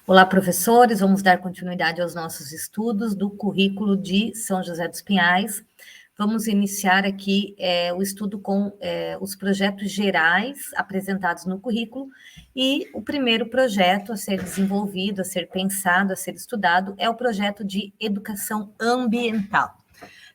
Olá, professores, vamos dar continuidade aos nossos estudos do currículo de São José dos Pinhais. Vamos iniciar aqui o estudo com os projetos gerais apresentados no currículo, e o primeiro projeto a ser desenvolvido, a ser pensado, a ser estudado, é o projeto de educação ambiental.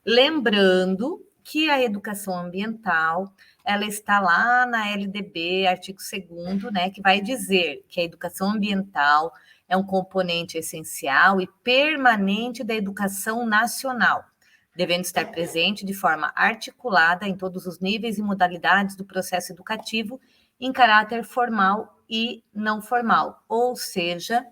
Lembrando que a educação ambiental, ela está lá na LDB, artigo 2º, né, que vai dizer que a educação ambiental é um componente essencial e permanente da educação nacional, devendo estar presente de forma articulada em todos os níveis e modalidades do processo educativo, em caráter formal e não formal, ou seja,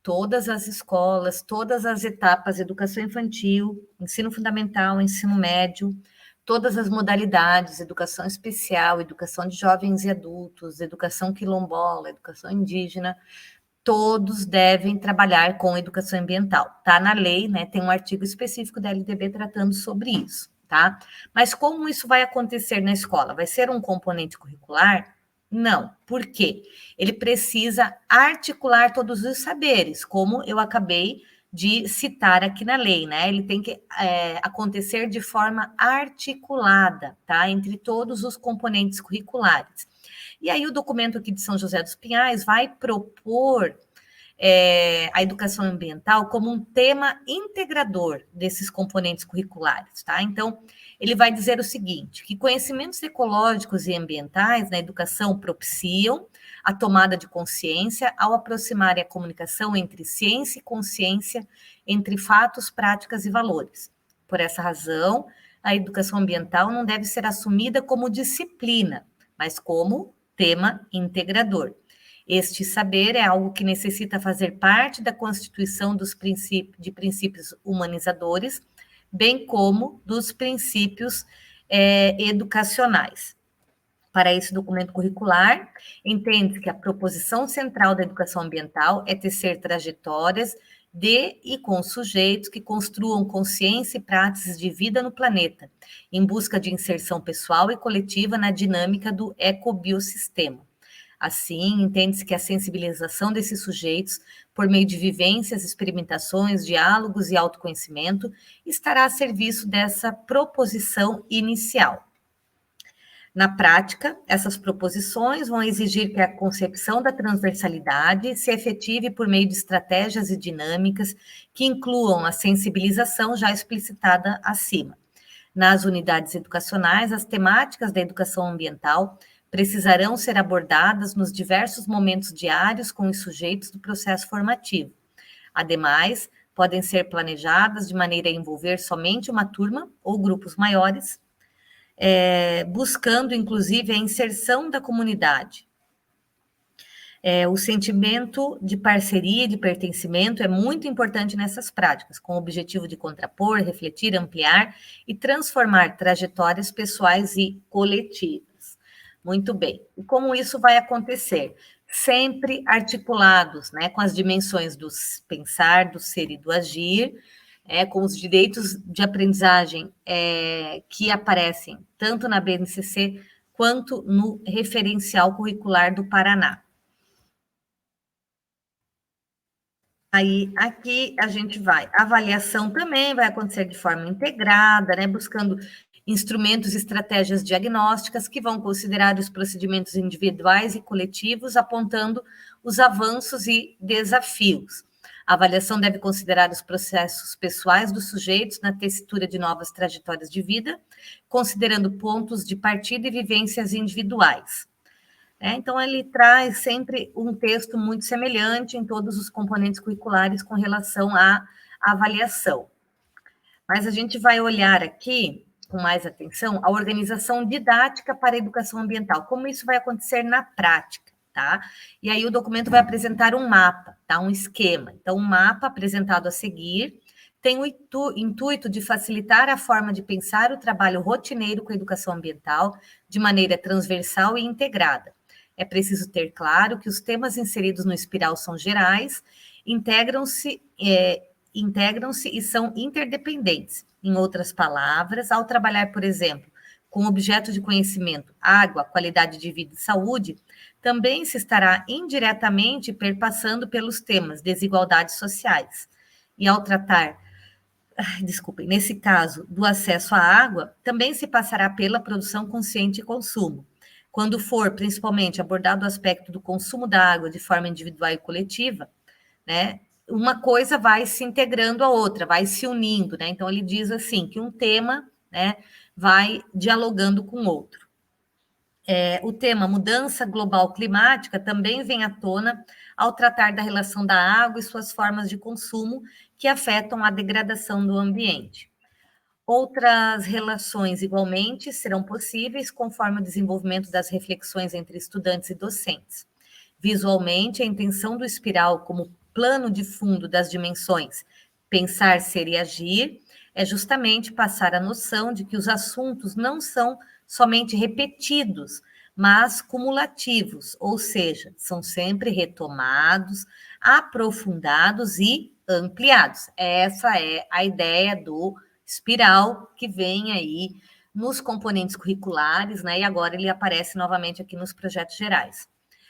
todas as escolas, todas as etapas, educação infantil, ensino fundamental, ensino médio, todas as modalidades, educação especial, educação de jovens e adultos, educação quilombola, educação indígena, todos devem trabalhar com educação ambiental. Está na lei, né? Tem um artigo específico da LDB tratando sobre isso, tá? Mas como isso vai acontecer na escola? Vai ser um componente curricular? Não. Por quê? Ele precisa articular todos os saberes, como eu acabei de citar aqui na lei, né? Ele tem que acontecer de forma articulada, tá? Entre todos os componentes curriculares. E aí o documento aqui de São José dos Pinhais vai propor a educação ambiental como um tema integrador desses componentes curriculares, tá? Então, ele vai dizer o seguinte, que conhecimentos ecológicos e ambientais na educação propiciam a tomada de consciência ao aproximar a comunicação entre ciência e consciência, entre fatos, práticas e valores. Por essa razão, a educação ambiental não deve ser assumida como disciplina, mas como tema integrador. Este saber é algo que necessita fazer parte da constituição dos princípios humanizadores, bem como dos princípios educacionais. Para esse documento curricular, entende-se que a proposição central da educação ambiental é tecer trajetórias de e com sujeitos que construam consciência e práticas de vida no planeta, em busca de inserção pessoal e coletiva na dinâmica do ecobiosistema. Assim, entende-se que a sensibilização desses sujeitos, por meio de vivências, experimentações, diálogos e autoconhecimento, estará a serviço dessa proposição inicial. Na prática, essas proposições vão exigir que a concepção da transversalidade se efetive por meio de estratégias e dinâmicas que incluam a sensibilização já explicitada acima. Nas unidades educacionais, as temáticas da educação ambiental precisarão ser abordadas nos diversos momentos diários com os sujeitos do processo formativo. Ademais, podem ser planejadas de maneira a envolver somente uma turma ou grupos maiores, buscando, inclusive, a inserção da comunidade. O sentimento de parceria e de pertencimento é muito importante nessas práticas, com o objetivo de contrapor, refletir, ampliar e transformar trajetórias pessoais e coletivas. Muito bem. E como isso vai acontecer? Sempre articulados, né, com as dimensões do pensar, do ser e do agir, com os direitos de aprendizagem que aparecem tanto na BNCC quanto no referencial curricular do Paraná. Aí, aqui a gente vai, a avaliação também vai acontecer de forma integrada, né, buscando instrumentos e estratégias diagnósticas que vão considerar os procedimentos individuais e coletivos, apontando os avanços e desafios. A avaliação deve considerar os processos pessoais dos sujeitos na tessitura de novas trajetórias de vida, considerando pontos de partida e vivências individuais. Então, ele traz sempre um texto muito semelhante em todos os componentes curriculares com relação à avaliação. Mas a gente vai olhar aqui, com mais atenção, a organização didática para a educação ambiental, como isso vai acontecer na prática, tá? E aí o documento vai apresentar um mapa, tá? Um esquema. Então, um mapa apresentado a seguir tem o intuito de facilitar a forma de pensar o trabalho rotineiro com a educação ambiental de maneira transversal e integrada. É preciso ter claro que os temas inseridos no espiral são gerais, integram-se e são interdependentes. Em outras palavras, ao trabalhar, por exemplo, com objeto de conhecimento, água, qualidade de vida e saúde, também se estará indiretamente perpassando pelos temas desigualdades sociais. E ao tratar, desculpem, nesse caso, do acesso à água, também se passará pela produção consciente e consumo. Quando for, principalmente, abordado o aspecto do consumo da água de forma individual e coletiva, né, uma coisa vai se integrando à outra, vai se unindo, né? Então, ele diz assim, que um tema, né, vai dialogando com o outro. O tema mudança global climática também vem à tona ao tratar da relação da água e suas formas de consumo que afetam a degradação do ambiente. Outras relações, igualmente, serão possíveis conforme o desenvolvimento das reflexões entre estudantes e docentes. Visualmente, a intenção do espiral como plano de fundo das dimensões pensar, ser e agir é justamente passar a noção de que os assuntos não são somente repetidos, mas cumulativos, ou seja, são sempre retomados, aprofundados e ampliados. Essa é a ideia do espiral que vem aí nos componentes curriculares, né? E agora ele aparece novamente aqui nos projetos gerais.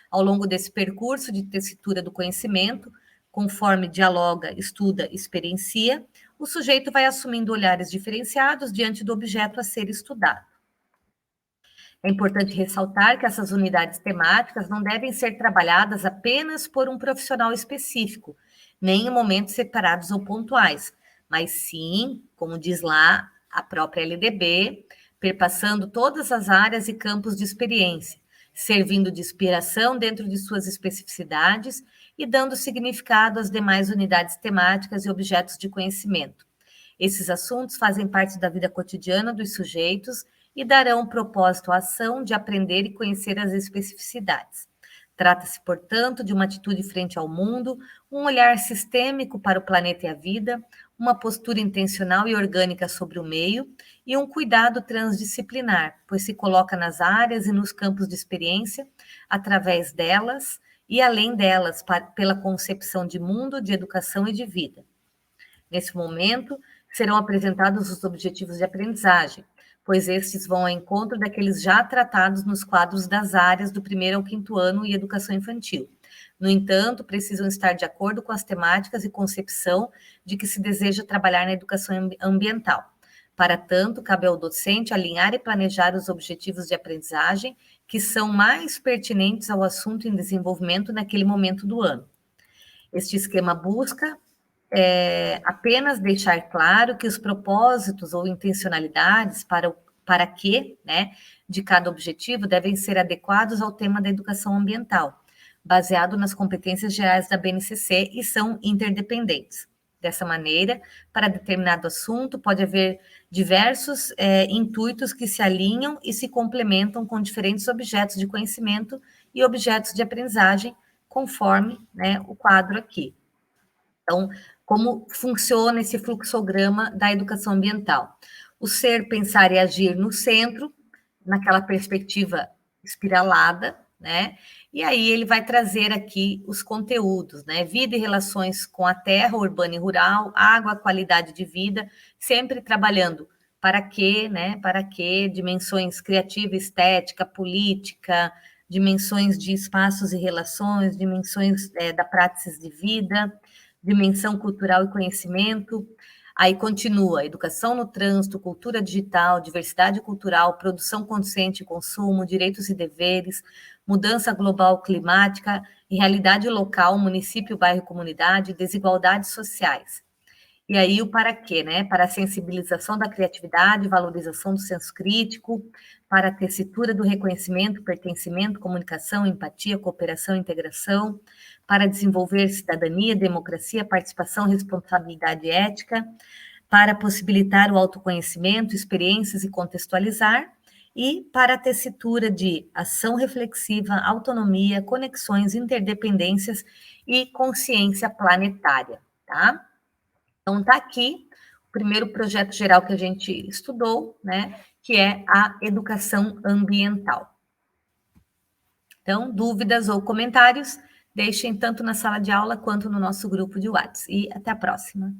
Ao longo desse percurso de tessitura do conhecimento, conforme dialoga, estuda, experiencia, o sujeito vai assumindo olhares diferenciados diante do objeto a ser estudado. É importante ressaltar que essas unidades temáticas não devem ser trabalhadas apenas por um profissional específico, nem em momentos separados ou pontuais, mas sim, como diz lá a própria LDB, perpassando todas as áreas e campos de experiência, servindo de inspiração dentro de suas especificidades e dando significado às demais unidades temáticas e objetos de conhecimento. Esses assuntos fazem parte da vida cotidiana dos sujeitos e darão propósito à ação de aprender e conhecer as especificidades. Trata-se, portanto, de uma atitude frente ao mundo, um olhar sistêmico para o planeta e a vida, uma postura intencional e orgânica sobre o meio e um cuidado transdisciplinar, pois se coloca nas áreas e nos campos de experiência, através delas e além delas, pela concepção de mundo, de educação e de vida. Nesse momento, serão apresentados os objetivos de aprendizagem, pois estes vão ao encontro daqueles já tratados nos quadros das áreas do 1º ao 5º ano e educação infantil. No entanto, precisam estar de acordo com as temáticas e concepção de que se deseja trabalhar na educação ambiental. Para tanto, cabe ao docente alinhar e planejar os objetivos de aprendizagem que são mais pertinentes ao assunto em desenvolvimento naquele momento do ano. Este esquema busca apenas deixar claro que os propósitos ou intencionalidades para que, né, de cada objetivo devem ser adequados ao tema da educação ambiental, baseado nas competências gerais da BNCC e são interdependentes. Dessa maneira, para determinado assunto, pode haver diversos intuitos que se alinham e se complementam com diferentes objetos de conhecimento e objetos de aprendizagem, conforme, né, o quadro aqui. Então, como funciona esse fluxograma da educação ambiental? O ser, pensar e agir no centro, naquela perspectiva espiralada, né? E aí ele vai trazer aqui os conteúdos, né? Vida e relações com a terra, urbana e rural, água, qualidade de vida, sempre trabalhando para quê, né? Para quê? Dimensões criativa, estética, política, dimensões de espaços e relações, dimensões da prática de vida, dimensão cultural e conhecimento. Aí continua, educação no trânsito, cultura digital, diversidade cultural, produção consciente e consumo, direitos e deveres, mudança global climática, realidade local, município, bairro e comunidade, desigualdades sociais. E aí o para quê, né? Para a sensibilização da criatividade, valorização do senso crítico, para a tessitura do reconhecimento, pertencimento, comunicação, empatia, cooperação e integração, para desenvolver cidadania, democracia, participação, responsabilidade ética, para possibilitar o autoconhecimento, experiências e contextualizar, e para a tessitura de ação reflexiva, autonomia, conexões, interdependências e consciência planetária, tá? Então, está aqui o primeiro projeto geral que a gente estudou, né, que é a educação ambiental. Então, dúvidas ou comentários, deixem tanto na sala de aula quanto no nosso grupo de WhatsApp. E até a próxima.